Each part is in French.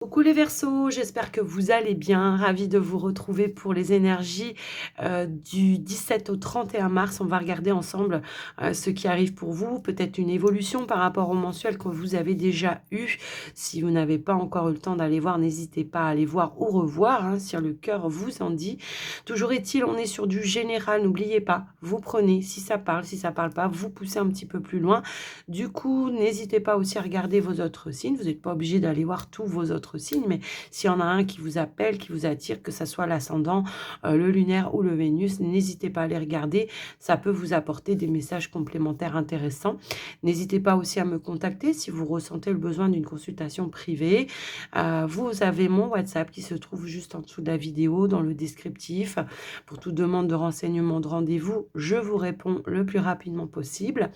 Coucou les Verseaux, j'espère que vous allez bien. Ravie de vous retrouver pour les énergies du 17 au 31 mars. On va regarder ensemble ce qui arrive pour vous, peut-être une évolution par rapport au mensuel que vous avez déjà eu. Si vous n'avez pas encore eu le temps d'aller voir, n'hésitez pas à aller voir ou revoir, hein, si le cœur vous en dit. Toujours est-il, on est sur du général, n'oubliez pas, vous prenez, si ça parle pas, vous poussez un petit peu plus loin. Du coup, n'hésitez pas aussi à regarder vos autres signes. Vous n'êtes pas obligé d'aller voir tous vos autres signes, mais s'il y en a un qui vous appelle, qui vous attire, que ce soit l'ascendant, le lunaire ou le Vénus, n'hésitez pas à les regarder. Ça peut vous apporter des messages complémentaires intéressants. N'hésitez pas aussi à me contacter si vous ressentez le besoin d'une consultation privée. Vous avez mon WhatsApp qui se trouve juste en dessous de la vidéo, dans le descriptif. Pour toute demande de renseignement, de rendez-vous, je vous réponds le plus rapidement possible.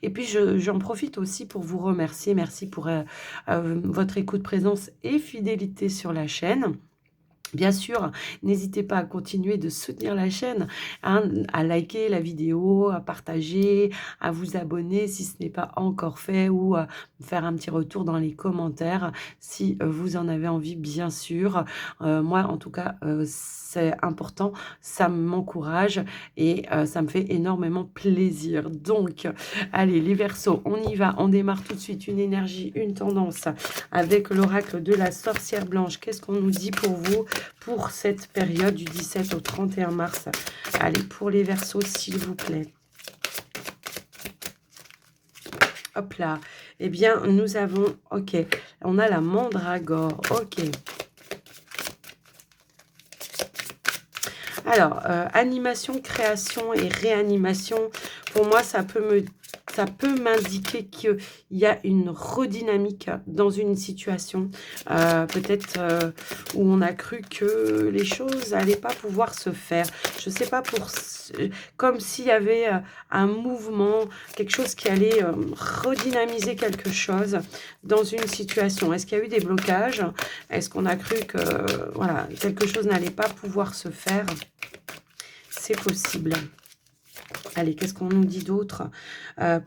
Et puis, j'en profite aussi pour vous remercier. Merci pour votre écoute, présence et fidélité sur la chaîne. Bien sûr, n'hésitez pas à continuer de soutenir la chaîne, hein, à liker la vidéo, à partager, à vous abonner si ce n'est pas encore fait ou à faire un petit retour dans les commentaires si vous en avez envie, bien sûr. Moi, en tout cas, c'est important, ça m'encourage et ça me fait énormément plaisir. Donc, allez, les Verseaux, on y va, on démarre tout de suite une énergie, une tendance avec l'oracle de la sorcière blanche. Qu'est-ce qu'on nous dit pour vous pour cette période du 17 au 31 mars? Allez, pour les Verseaux, s'il vous plaît. Hop là. Eh bien, nous avons... Ok. On a la mandragore. Ok. Alors, animation, création et réanimation. Pour moi, ça peut m'indiquer qu'il y a une redynamique dans une situation, peut-être où on a cru que les choses n'allaient pas pouvoir se faire. Je ne sais pas, comme s'il y avait un mouvement, quelque chose qui allait redynamiser quelque chose dans une situation. Est-ce qu'il y a eu des blocages? Est-ce qu'on a cru que voilà, quelque chose n'allait pas pouvoir se faire? C'est possible. Allez, qu'est-ce qu'on nous dit d'autre?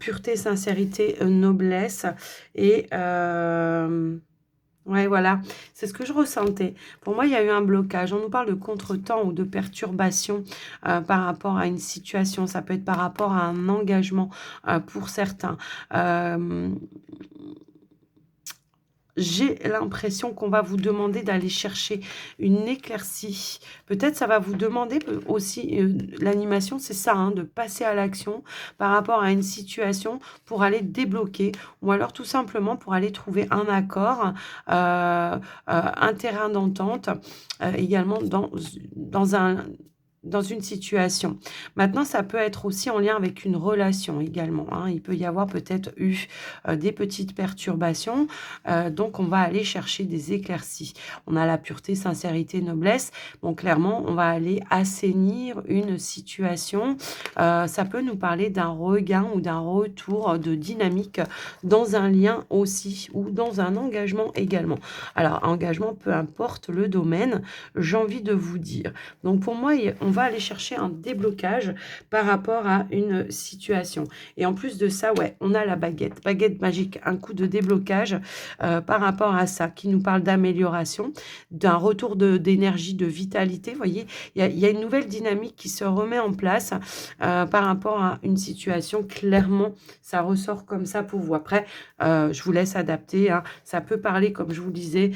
Pureté, sincérité, noblesse. Et ouais, voilà, c'est ce que je ressentais. Pour moi, il y a eu un blocage. On nous parle de contretemps ou de perturbation par rapport à une situation. Ça peut être par rapport à un engagement pour certains. J'ai l'impression qu'on va vous demander d'aller chercher une éclaircie. Peut-être ça va vous demander aussi, l'animation, c'est ça, hein, de passer à l'action par rapport à une situation pour aller débloquer ou alors tout simplement pour aller trouver un accord, un terrain d'entente, également dans une situation. Maintenant, ça peut être aussi en lien avec une relation également, hein. Il peut y avoir peut-être eu des petites perturbations. Donc, on va aller chercher des éclaircies. On a la pureté, sincérité, noblesse. Bon, clairement, on va aller assainir une situation. Ça peut nous parler d'un regain ou d'un retour de dynamique dans un lien aussi ou dans un engagement également. Alors, engagement, peu importe le domaine, j'ai envie de vous dire. Donc, pour moi, on va aller chercher un déblocage par rapport à une situation. Et en plus de ça, ouais, on a la baguette magique, un coup de déblocage par rapport à ça, qui nous parle d'amélioration, d'un retour d'énergie, de vitalité. Vous voyez, il y a une nouvelle dynamique qui se remet en place par rapport à une situation. Clairement, ça ressort comme ça pour vous. Après, je vous laisse adapter, hein. Ça peut parler, comme je vous le disais,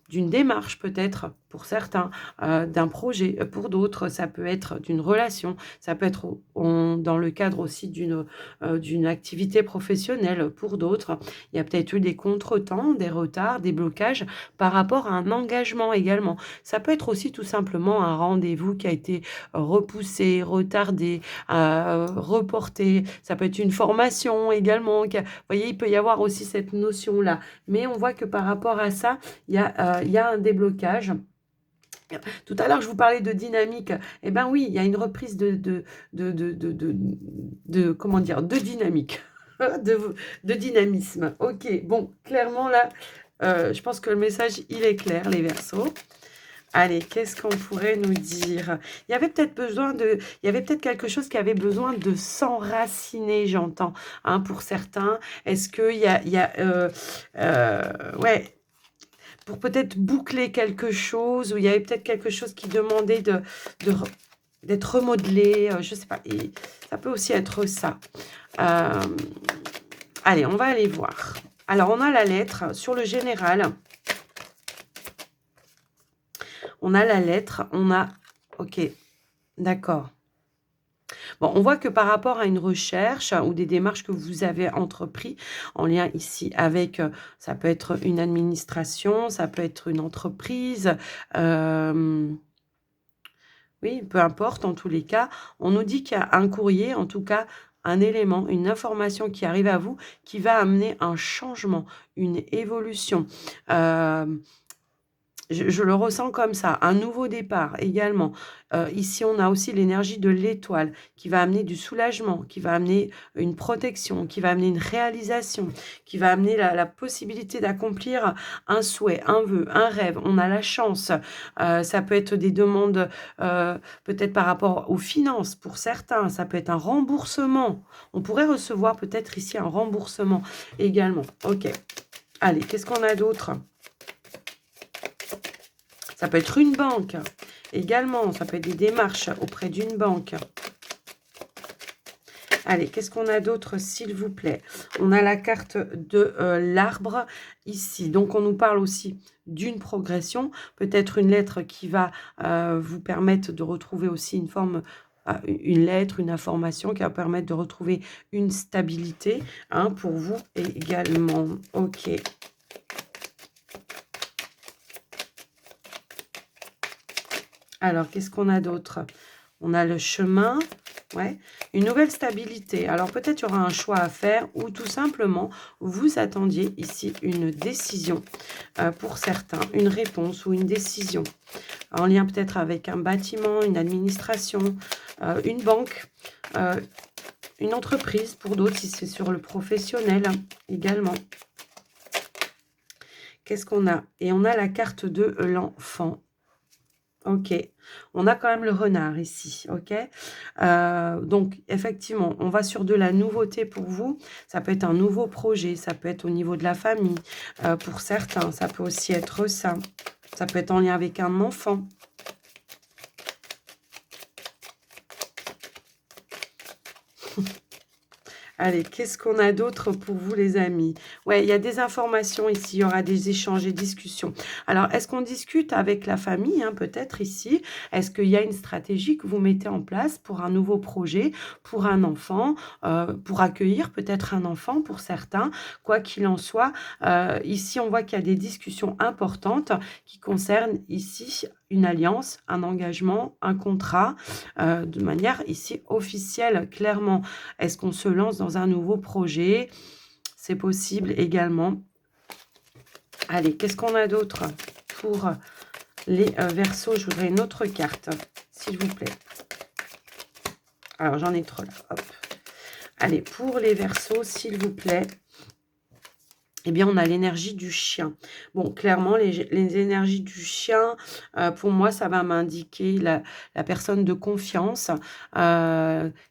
d'une démarche peut-être pour certains, d'un projet pour d'autres, ça peut être d'une relation, ça peut être dans le cadre aussi d'une activité professionnelle pour d'autres. Il y a peut-être eu des contretemps, des retards, des blocages par rapport à un engagement également. Ça peut être aussi tout simplement un rendez-vous qui a été repoussé, retardé, reporté. Ça peut être une formation également. Vous voyez, il peut y avoir aussi cette notion-là. Mais on voit que par rapport à ça, il y a un déblocage. Tout à l'heure, je vous parlais de dynamique. Eh bien oui, il y a une reprise comment dire, de dynamique, de dynamisme. Ok, bon, clairement là, je pense que le message, il est clair, les Verseaux. Allez, qu'est-ce qu'on pourrait nous dire? Il y avait peut-être quelque chose qui avait besoin de s'enraciner, j'entends, hein, pour certains. Est-ce qu'il y a ouais, pour peut-être boucler quelque chose, ou il y avait peut-être quelque chose qui demandait de d'être remodelé, je sais pas, et ça peut aussi être ça. Hem, allez, on va aller voir. Alors, on a la lettre sur le général, on a la lettre, on a OK, d'accord. Bon, on voit que par rapport à une recherche ou des démarches que vous avez entrepris en lien ici avec, ça peut être une administration, ça peut être une entreprise, hem, oui, peu importe en tous les cas, on nous dit qu'il y a un courrier, en tout cas un élément, une information qui arrive à vous, qui va amener un changement, une évolution. Hem je le ressens comme ça, un nouveau départ également. Ici, on a aussi l'énergie de l'étoile qui va amener du soulagement, qui va amener une protection, qui va amener une réalisation, qui va amener la possibilité d'accomplir un souhait, un vœu, un rêve. On a la chance. Ça peut être des demandes, peut-être par rapport aux finances pour certains, ça peut être un remboursement. On pourrait recevoir peut-être ici un remboursement également. OK. Allez, qu'est-ce qu'on a d'autre? Ça peut être une banque également, ça peut être des démarches auprès d'une banque. Allez, qu'est-ce qu'on a d'autre, s'il vous plaît? On a la carte de l'arbre ici. Donc, on nous parle aussi d'une progression, peut-être une lettre qui va vous permettre de retrouver aussi une forme, une lettre, une information qui va permettre de retrouver une stabilité, hein, pour vous également. OK. Alors, qu'est-ce qu'on a d'autre? On a le chemin, ouais, une nouvelle stabilité. Alors, peut-être il y aura un choix à faire ou tout simplement, vous attendiez ici une décision pour certains, une réponse ou une décision en lien peut-être avec un bâtiment, une administration, une banque, euh, une entreprise pour d'autres si c'est sur le professionnel également. Qu'est-ce qu'on a? Et on a la carte de l'enfant. OK. On a quand même le renard ici, OK? Donc effectivement, on va sur de la nouveauté pour vous. Ça peut être un nouveau projet, ça peut être au niveau de la famille, pour certains, ça peut aussi être ça. Ça peut être en lien avec un enfant. Allez, qu'est-ce qu'on a d'autre pour vous, les amis? Ouais, il y a des informations ici, il y aura des échanges et discussions. Alors, est-ce qu'on discute avec la famille, hein, peut-être ici? Est-ce qu'il y a une stratégie que vous mettez en place pour un nouveau projet, pour un enfant, pour accueillir peut-être un enfant pour certains? Quoi qu'il en soit, ici, on voit qu'il y a des discussions importantes qui concernent ici une alliance, un engagement, un contrat, de manière ici officielle, clairement. Est-ce qu'on se lance dans un nouveau projet? C'est possible également. Allez, qu'est-ce qu'on a d'autre pour les Verseaux? Je voudrais une autre carte, s'il vous plaît. Alors, j'en ai trop là. Hop. Allez, pour les Verseaux, s'il vous plaît. Eh bien, on a l'énergie du chien. Bon, clairement, les énergies du chien, pour moi, ça va m'indiquer la personne de confiance,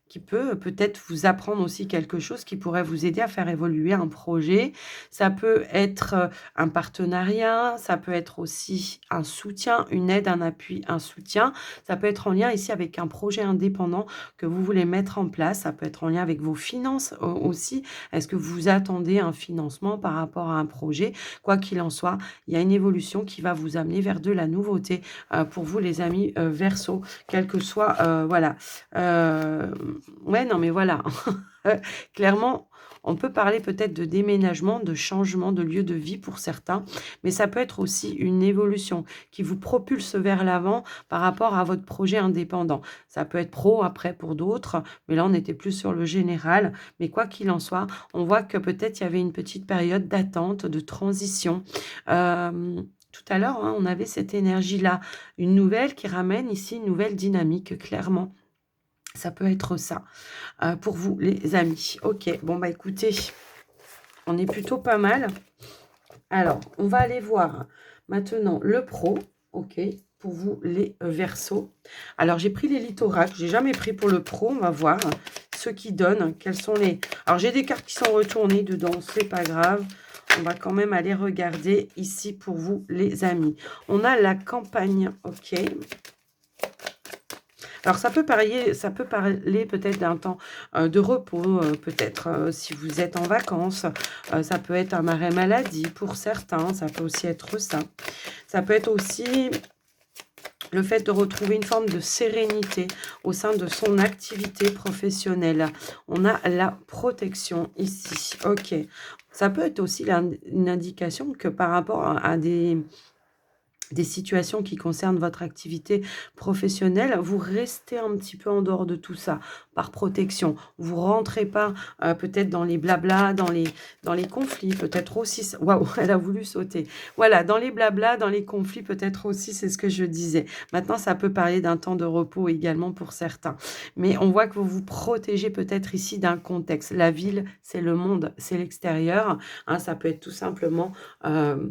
qui peut peut-être vous apprendre aussi quelque chose qui pourrait vous aider à faire évoluer un projet. Ça peut être, un partenariat, ça peut être aussi un soutien, une aide, un appui, un soutien. Ça peut être en lien ici avec un projet indépendant que vous voulez mettre en place. Ça peut être en lien avec vos finances, aussi. Est-ce que vous attendez un financement par rapport à un projet? Quoi qu'il en soit, il y a une évolution qui va vous amener vers de la nouveauté, pour vous les amis, Verseau, quel que soit, voilà. Ouais, non mais voilà. Clairement, on peut parler peut-être de déménagement, de changement de lieu de vie pour certains, mais ça peut être aussi une évolution qui vous propulse vers l'avant par rapport à votre projet indépendant. Ça peut être pro après pour d'autres, mais là on était plus sur le général. Mais quoi qu'il en soit, on voit que peut-être il y avait une petite période d'attente, de transition. Tout à l'heure, hein, on avait cette énergie-là, une nouvelle qui ramène ici une nouvelle dynamique, clairement. Ça peut être ça, pour vous les amis. OK, bon bah écoutez, on est plutôt pas mal. Alors, on va aller voir maintenant le pro, OK, pour vous les Verseaux. Alors, j'ai pris les littorales, j'ai jamais pris pour le pro, on va voir ce qui donne, quels sont les... Alors, j'ai des cartes qui sont retournées dedans, c'est pas grave. On va quand même aller regarder ici pour vous, les amis. On a la campagne, ok. Alors ça peut parler peut-être d'un temps, de repos, peut-être, si vous êtes en vacances, ça peut être un arrêt maladie pour certains, ça peut aussi être ça. Ça peut être aussi le fait de retrouver une forme de sérénité au sein de son activité professionnelle. On a la protection ici, ok. Ça peut être aussi une indication que par rapport à des situations qui concernent votre activité professionnelle, vous restez un petit peu en dehors de tout ça, par protection. Vous rentrez pas, peut-être dans les blablas, dans les conflits, peut-être aussi waouh, elle a voulu sauter. Voilà, dans les blablas, dans les conflits, peut-être aussi, c'est ce que je disais. Maintenant, ça peut parler d'un temps de repos également pour certains. Mais on voit que vous vous protégez peut-être ici d'un contexte. La ville, c'est le monde, c'est l'extérieur, hein. Ça peut être tout simplement, comment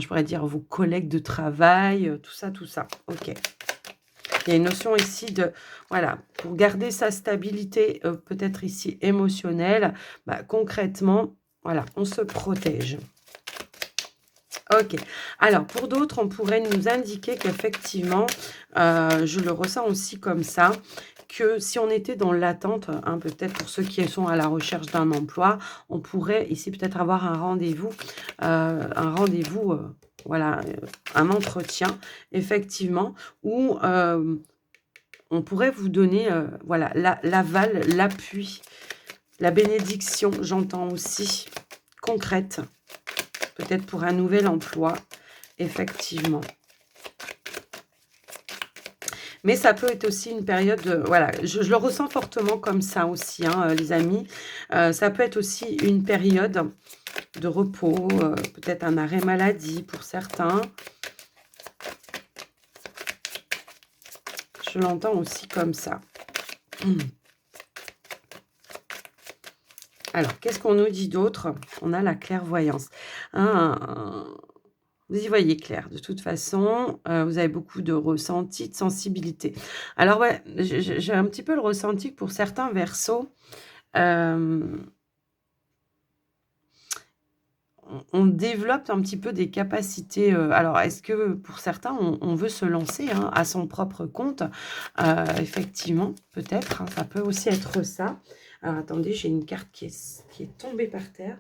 je pourrais dire? Vos collègues de travail, tout ça, tout ça. OK. Il y a une notion ici de voilà, pour garder sa stabilité, peut-être ici émotionnelle, bah, concrètement, voilà, on se protège. OK. Alors pour d'autres, on pourrait nous indiquer qu'effectivement, je le ressens aussi comme ça, que si on était dans l'attente, hein, peut-être pour ceux qui sont à la recherche d'un emploi, on pourrait ici peut-être avoir un rendez-vous, voilà, un entretien effectivement où, on pourrait vous donner, voilà, l'aval, l'appui, la bénédiction, j'entends aussi, concrète. Peut-être pour un nouvel emploi, effectivement. Mais ça peut être aussi une période, voilà, je le ressens fortement comme ça aussi, hein, les amis. Ça peut être aussi une période de repos, peut-être un arrêt maladie pour certains. Je l'entends aussi comme ça. Alors, qu'est-ce qu'on nous dit d'autre? On a la clairvoyance. Hein, vous y voyez clair, de toute façon, vous avez beaucoup de ressenti, de sensibilité. Alors ouais, j'ai un petit peu le ressenti que pour certains Verseaux, hem, on développe un petit peu des capacités, alors est-ce que pour certains, on veut se lancer, hein, à son propre compte? Effectivement, peut-être, hein, ça peut aussi être ça. Alors attendez, j'ai une carte qui est tombée par terre.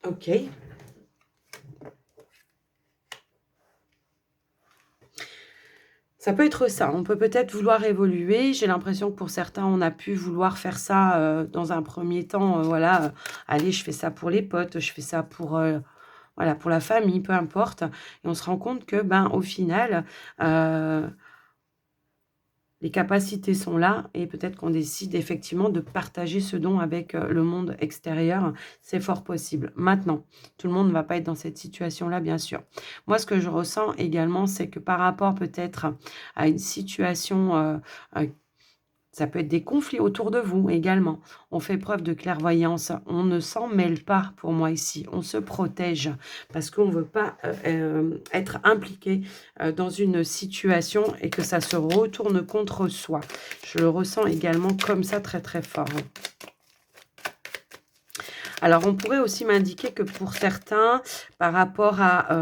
OK. Ça peut être ça. On peut peut-être vouloir évoluer. J'ai l'impression que pour certains, on a pu vouloir faire ça, dans un premier temps, voilà, allez, je fais ça pour les potes, je fais ça pour, voilà, pour la famille, peu importe. Et on se rend compte que, ben, au final, heu les capacités sont là et peut-être qu'on décide effectivement de partager ce don avec, le monde extérieur. C'est fort possible. Maintenant, tout le monde ne va pas être dans cette situation-là, bien sûr. Moi, ce que je ressens également, c'est que par rapport peut-être à une situation, ça peut être des conflits autour de vous également. On fait preuve de clairvoyance. On ne s'en mêle pas pour moi ici. On se protège parce qu'on ne veut pas être impliqué dans une situation et que ça se retourne contre soi. Je le ressens également comme ça très très fort. Alors, on pourrait aussi m'indiquer que pour certains, par rapport à...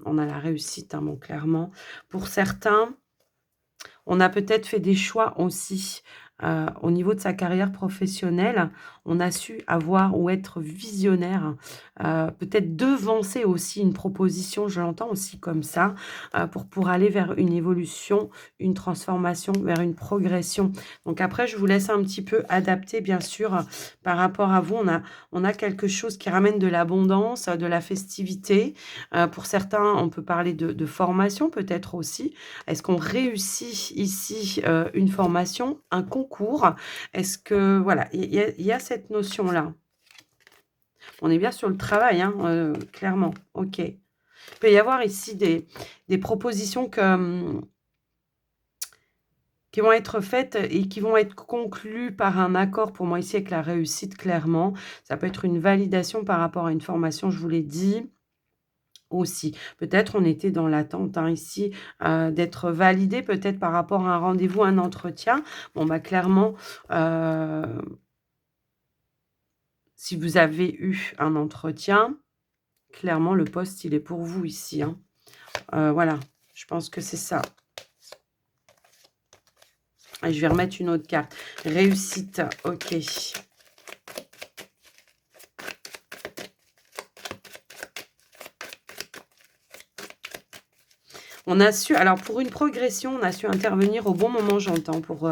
on a la réussite, hein, bon, clairement. Pour certains, on a peut-être fait des choix aussi, au niveau de sa carrière professionnelle. On a su avoir ou être visionnaire, peut-être devancer aussi une proposition, je l'entends aussi comme ça, pour aller vers une évolution, une transformation, vers une progression. Donc après, je vous laisse un petit peu adapter, bien sûr, par rapport à vous. On a quelque chose qui ramène de l'abondance, de la festivité. Pour certains, on peut parler de formation peut-être aussi. Est-ce qu'on réussit ici, une formation, un concours? Est-ce que voilà, il y a cette notion-là. On est bien sur le travail, hein, clairement. OK. Il peut y avoir ici des propositions que, qui vont être faites et qui vont être conclues par un accord pour moi ici avec la réussite clairement. Ça peut être une validation par rapport à une formation, je vous l'ai dit. Aussi. Peut-être on était dans l'attente, hein, ici, d'être validé peut-être par rapport à un rendez-vous, un entretien. Bon, bah, clairement, heu, si vous avez eu un entretien, clairement, le poste, il est pour vous ici, hein. Voilà, je pense que c'est ça. Et je vais remettre une autre carte. Réussite, OK. On a su alors pour une progression, on a su intervenir au bon moment, j'entends, pour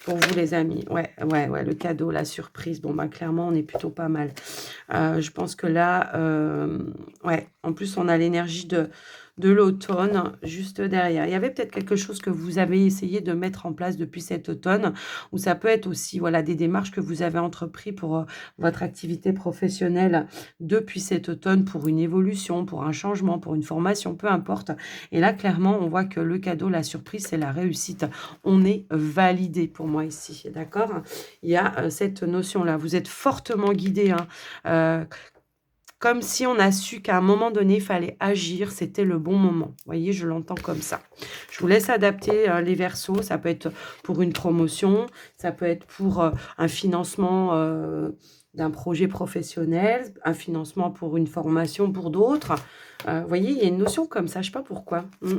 vous les amis. Ouais, ouais, ouais, le cadeau, la surprise. Bon, bah, clairement, on est plutôt pas mal. Je pense que là, ouais, en plus, on a l'énergie de l'automne juste derrière. Il y avait peut-être quelque chose que vous avez essayé de mettre en place depuis cet automne, ou ça peut être aussi, voilà, des démarches que vous avez entrepris pour, votre activité professionnelle depuis cet automne pour une évolution, pour un changement, pour une formation, peu importe. Et là, clairement, on voit que le cadeau, la surprise, c'est la réussite. On est validé pour moi ici, d'accord? Il y a, cette notion-là. Vous êtes fortement guidé, hein, Heu, comme si on a su qu'à un moment donné, il fallait agir, c'était le bon moment. Vous voyez, je l'entends comme ça. Je vous laisse adapter, les versos. Ça peut être pour une promotion, ça peut être pour, un financement, d'un projet professionnel, un financement pour une formation pour d'autres. Vous voyez, il y a une notion comme ça, je sais pas pourquoi. Mmh.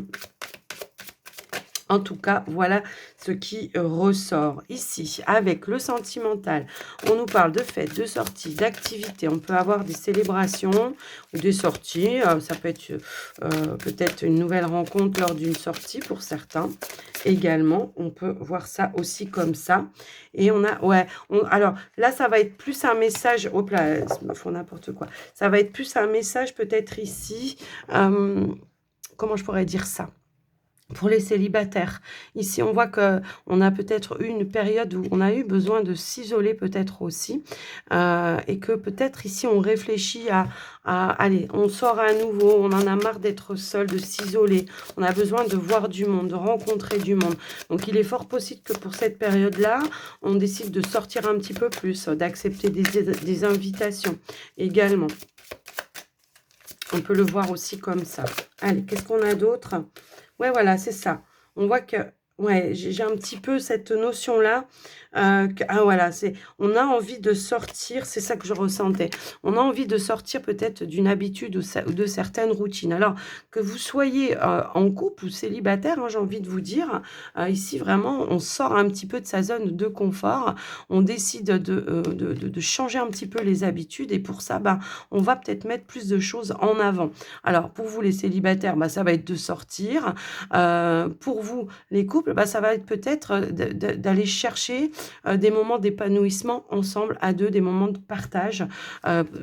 En tout cas, voilà ce qui ressort ici avec le sentimental. On nous parle de fêtes, de sorties, d'activités. On peut avoir des célébrations ou des sorties. Ça peut être peut-être une nouvelle rencontre lors d'une sortie pour certains. Également, on peut voir ça aussi comme ça. Et on a, ouais, alors là, ça va être plus un message. Hop là, ils me font n'importe quoi. Ça va être plus un message peut-être ici. Comment je pourrais dire ça? Pour les célibataires, ici, on voit que on a peut-être eu une période où on a eu besoin de s'isoler peut-être aussi, et que peut-être ici on réfléchit à allez, on sort à nouveau, on en a marre d'être seul, de s'isoler. On a besoin de voir du monde, de rencontrer du monde. Donc il est fort possible que pour cette période-là, on décide de sortir un petit peu plus, d'accepter des invitations également. On peut le voir aussi comme ça. Allez, qu'est-ce qu'on a d'autre? Ouais, voilà, c'est ça. On voit que ouais, j'ai un petit peu cette notion-là, que ah voilà, c'est on a envie de sortir, c'est ça que je ressentais. On a envie de sortir peut-être d'une habitude ou de certaines routines. Alors que vous soyez, en couple ou célibataire, hein, j'ai envie de vous dire, ici vraiment on sort un petit peu de sa zone de confort. On décide de changer un petit peu les habitudes et pour ça, bah, on va peut-être mettre plus de choses en avant. Alors pour vous les célibataires, bah, ça va être de sortir. Pour vous les couples, bah, ça va être peut-être, d'aller chercher, des moments d'épanouissement ensemble à 2, des moments de partage.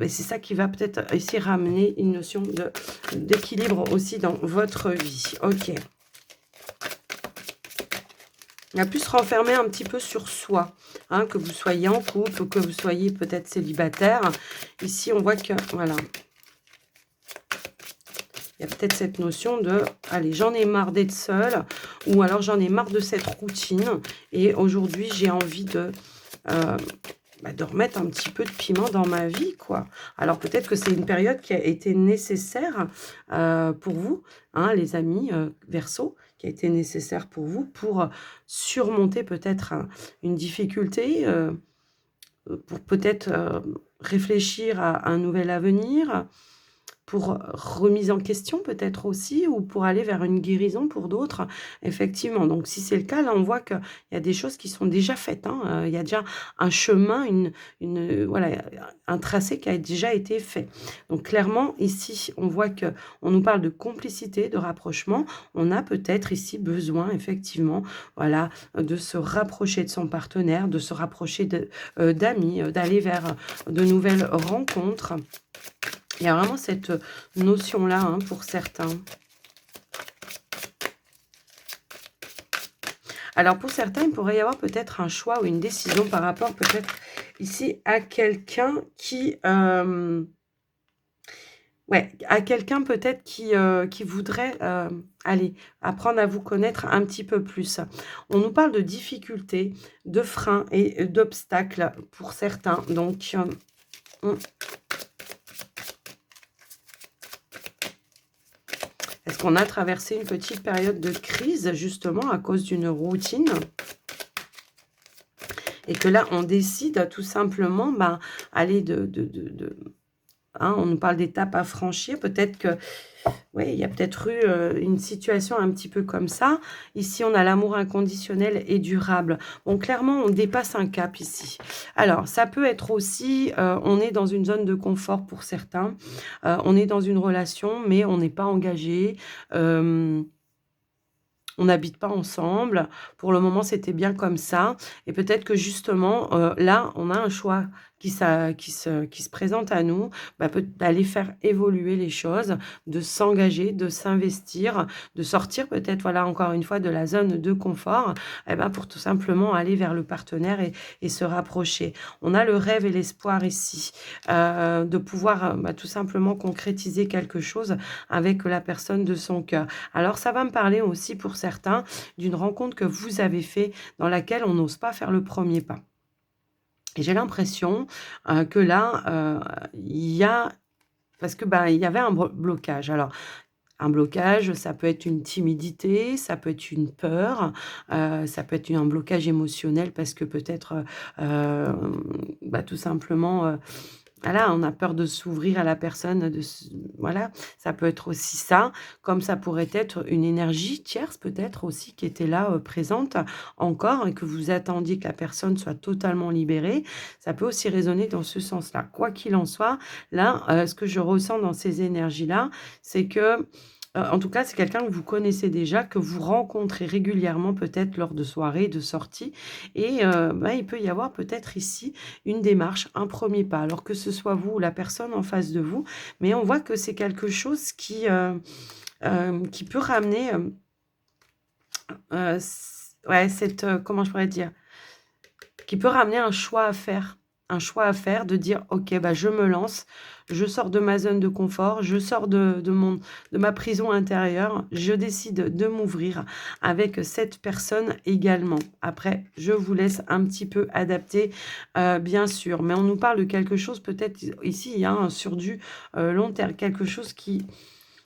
Et c'est ça qui va peut-être ici ramener une notion d'équilibre aussi dans votre vie. OK. On va plus se renfermer un petit peu sur soi, hein, que vous soyez en couple ou que vous soyez peut-être célibataire. Ici, on voit que voilà. Il y a peut-être cette notion de: «Allez, j'en ai marre d'être seule» ou alors: «J'en ai marre de cette routine et aujourd'hui, j'ai envie heu, de remettre un petit peu de piment dans ma vie, quoi». Alors peut-être que c'est une période qui a été nécessaire, pour vous, hein, les amis, Verseau, qui a été nécessaire pour vous pour, surmonter peut-être une difficulté, pour peut-être, réfléchir à un nouvel avenir. Pour remise en question peut-être aussi ou pour aller vers une guérison pour d'autres, effectivement. Donc si c'est le cas, là, on voit qu'il y a des choses qui sont déjà faites, hein, il y a déjà un chemin, voilà, un tracé qui a déjà été fait. Donc clairement, ici, on voit que on nous parle de complicité, de rapprochement. On a peut-être ici besoin effectivement, voilà, de se rapprocher de son partenaire, de se rapprocher d'amis, d'aller vers de nouvelles rencontres. Il y a vraiment cette notion-là, hein, pour certains. Alors pour certains, il pourrait y avoir peut-être un choix ou une décision par rapport peut-être ici à quelqu'un qui, ouais, à quelqu'un peut-être qui voudrait, allez, apprendre à vous connaître un petit peu plus. On nous parle de difficultés, de freins et d'obstacles pour certains. Donc, mmh. Est-ce qu'on a traversé une petite période de crise justement à cause d'une routine? et que là, on décide tout simplement, ben, allez, hein, on nous parle d'étapes à franchir. Peut-être que, oui, il y a peut-être eu une situation un petit peu comme ça. Ici, on a l'amour inconditionnel et durable. Bon, clairement, on dépasse un cap ici. Alors, ça peut être aussi, on est dans une zone de confort pour certains. On est dans une relation, mais on n'est pas engagé. Euh, on n'habite pas ensemble. Pour le moment, c'était bien comme ça et peut-être que justement, là, on a un choix qui se présente à nous, bah, peut d'aller faire évoluer les choses, de s'engager, de s'investir, de sortir peut-être, voilà, encore une fois, de la zone de confort et ben, pour tout simplement aller vers le partenaire et se rapprocher. On a le rêve et l'espoir ici, de pouvoir, bah, tout simplement concrétiser quelque chose avec la personne de son cœur. Alors ça va me parler aussi pour certains d'une rencontre que vous avez fait dans laquelle on n'ose pas faire le premier pas. Et j'ai l'impression, que là, il y a parce que, bah, il y avait un blocage. Alors, un blocage, ça peut être une timidité, ça peut être une peur, ça peut être un blocage émotionnel parce que peut-être, bah, tout simplement, voilà, on a peur de s'ouvrir à la personne, voilà, ça peut être aussi ça, comme ça pourrait être une énergie tierce peut-être aussi qui était là, présente encore et que vous attendiez que la personne soit totalement libérée. Ça peut aussi résonner dans ce sens-là. Quoi qu'il en soit, là, ce que je ressens dans ces énergies-là, c'est que, en tout cas, c'est quelqu'un que vous connaissez déjà, que vous rencontrez régulièrement peut-être lors de soirées, de sorties et bah, il peut y avoir peut-être ici une démarche, un premier pas, alors que ce soit vous ou la personne en face de vous, mais on voit que c'est quelque chose qui peut ramener, ouais, comment je pourrais dire? Qui peut ramener un choix à faire. Un choix à faire de dire: «OK, bah, je me lance, je sors de ma zone de confort, je sors de ma prison intérieure, je décide de m'ouvrir avec cette personne également». Après, je vous laisse un petit peu adapter, bien sûr, mais on nous parle de quelque chose peut-être ici, hein, sur du, long terme, quelque chose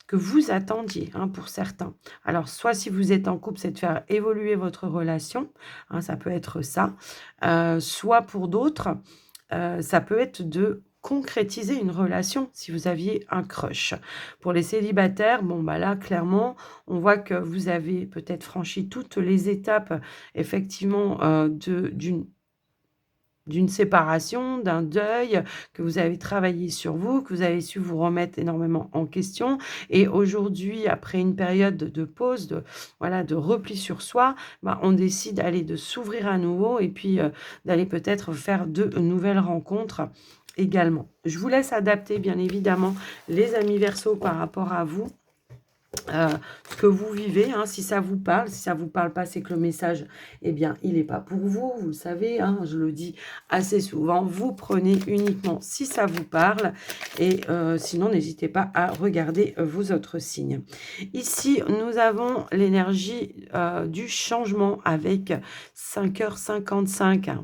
que vous attendiez, hein, pour certains. Alors, soit si vous êtes en couple, c'est de faire évoluer votre relation, hein, ça peut être ça. Soit pour d'autres, ça peut être de concrétiser une relation, si vous aviez un crush. Pour les célibataires, bon, bah, là, clairement, on voit que vous avez peut-être franchi toutes les étapes, effectivement, d'une séparation, d'un deuil, que vous avez travaillé sur vous, que vous avez su vous remettre énormément en question et aujourd'hui, après une période de pause, voilà, de repli sur soi, bah, on décide, allez, de s'ouvrir à nouveau et puis, d'aller peut-être faire de nouvelles rencontres également. Je vous laisse adapter bien évidemment les amis Verseaux par rapport à vous. Heu, ce que vous vivez, hein, si ça vous parle. Si ça vous parle pas, c'est que le message, eh bien, il est pas pour vous. Vous le savez, hein, je le dis assez souvent. Vous prenez uniquement si ça vous parle et sinon n'hésitez pas à regarder, vos autres signes. Ici, nous avons l'énergie, du changement avec 5h55.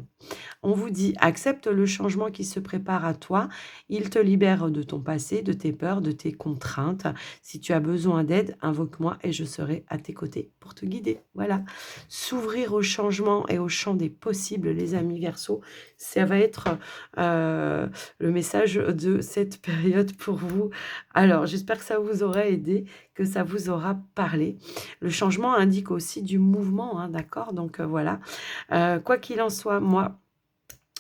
On vous dit: «Accepte le changement qui se prépare à toi. Il te libère de ton passé, de tes peurs, de tes contraintes. Si tu as besoin d'aide, invoque-moi et je serai à tes côtés pour te guider». Voilà. S'ouvrir au changement et au champ des possibles, les amis Verseaux, ça va être, le message de cette période pour vous. Alors, j'espère que ça vous aura aidé, que ça vous aura parlé. Le changement indique aussi du mouvement, hein, d'accord? Donc, voilà. Quoi qu'il en soit, moi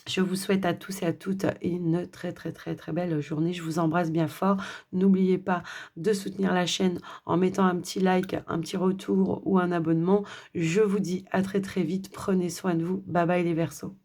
je vous souhaite à tous et à toutes une très, très, très, très belle journée. Je vous embrasse bien fort. N'oubliez pas de soutenir la chaîne en mettant un petit like, un petit retour ou un abonnement. Je vous dis à très, très vite. Prenez soin de vous. Bye bye les Verseaux.